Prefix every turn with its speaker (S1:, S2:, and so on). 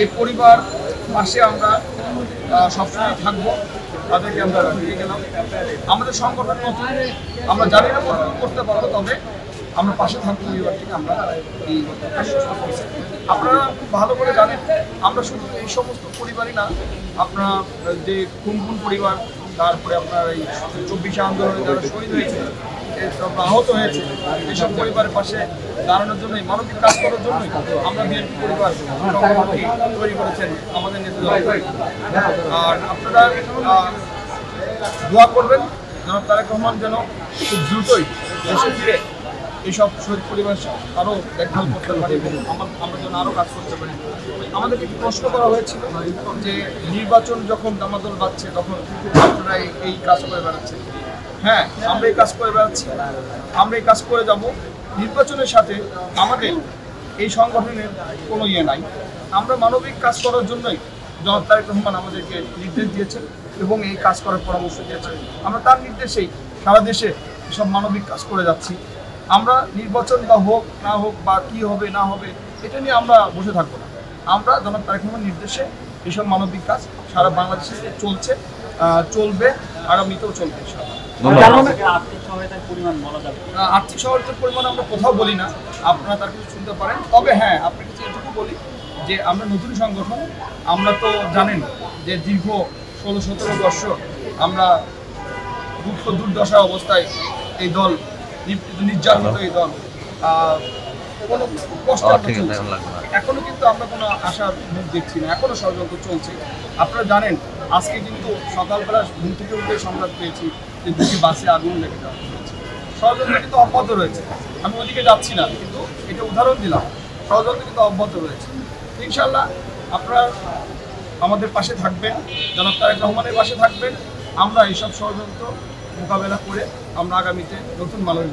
S1: এই পরিবার পাশে আমরা সবসময় থাকবো, তাদেরকে আমরা নিয়ে গেলাম। আমাদের সংগঠন নতুন, আমরা জানি না কতটুকু করতে পারবো, তবে আমরা পাশে থাকবো পরিবার থেকে। আমরা এই আপনারা খুব ভালো করে জানেন, আমরা শুধু এই সমস্ত পরিবারই না, আপনার যে কোন পরিবার, তারপরে আপনার এই 24শে আন্দোলনে যারা শহীদ হয়েছে, আহত হয়েছে, এইসব পরিবারের পাশে দাঁড়ানোর জন্যই, মানবিক কাজ করার জন্যই আমরা বিএনপি পরিবার তৈরি করেছেন আমাদের নেতৃত্ব। আর আপনারা দোয়া করবেন যেন তারেক রহমান যেন খুব দ্রুতই দেশে ফিরে এইসব শহীদ পরিবার আরও দেখভাল করতে পারি এবং আমরা যেন আরও কাজ করতে পারি। আমাদেরকে একটু প্রশ্ন করা হয়েছিল যে নির্বাচন যখন দামাদল বাজছে তখন আপনারা এই কাজ করে বেড়াচ্ছেন। হ্যাঁ, আমরা এই কাজ করে বেড়াচ্ছি, আমরা এই কাজ করে যাব। নির্বাচনের সাথে আমাদের এই সংগঠনের কোনো ইয়ে নাই। আমরা মানবিক কাজ করার জন্যই জনাব তারেক রহমান আমাদেরকে নির্দেশ দিয়েছেন এবং এই কাজ করার পরামর্শ দিয়েছেন। আমরা তার নির্দেশেই সারা দেশে সব মানবিক কাজ করে যাচ্ছি। আমরা নির্বাচন বা হোক না হোক বা কী হবে না হবে এটা নিয়ে আমরা বসে থাকবো না। আমরা জনাব তারেক রহমানের নির্দেশে এইসব মানবিক কাজ সারা বাংলাদেশে চলছে, চলবে, আগামীতেও চলবে। আর্থিক সহায়তার পরিমাণ আমরা কোথাও বলি না, আপনারা তার কিছু শুনতে পারেন। তবে হ্যাঁ, আপনার কাছে এটুকু বলি যে আমরা নতুন সংগঠন, আমরা তো জানেন যে দীর্ঘ 16-17 বছর আমরা দুঃখ দুর্দশা অবস্থায় এই দল নির্যাতিত, এই দল কোনো কষ্ট এখনো কিন্তু আমরা কোনো আশার মুখ দেখছি না, এখনো ষড়যন্ত্র চলছে। আপনারা জানেন আজকে কিন্তু সকালবেলা ঘুম থেকে উঠে সংবাদ পেয়েছি যে 2টি বাসে আগুন লেগে যাওয়া হয়েছে। ষড়যন্ত্র কিন্তু অব্যাহত রয়েছে। আমি ওদিকে যাচ্ছি না, কিন্তু এটা উদাহরণ দিলাম, ষড়যন্ত্র কিন্তু অব্যাহত রয়েছে। ইনশাল্লাহ আপনারা আমাদের পাশে থাকবেন, জনাব তারেক রহমানের পাশে থাকবেন। আমরা এইসব ষড়যন্ত্র মোকাবেলা করে আমরা আগামীতে নতুন বাংলাদেশ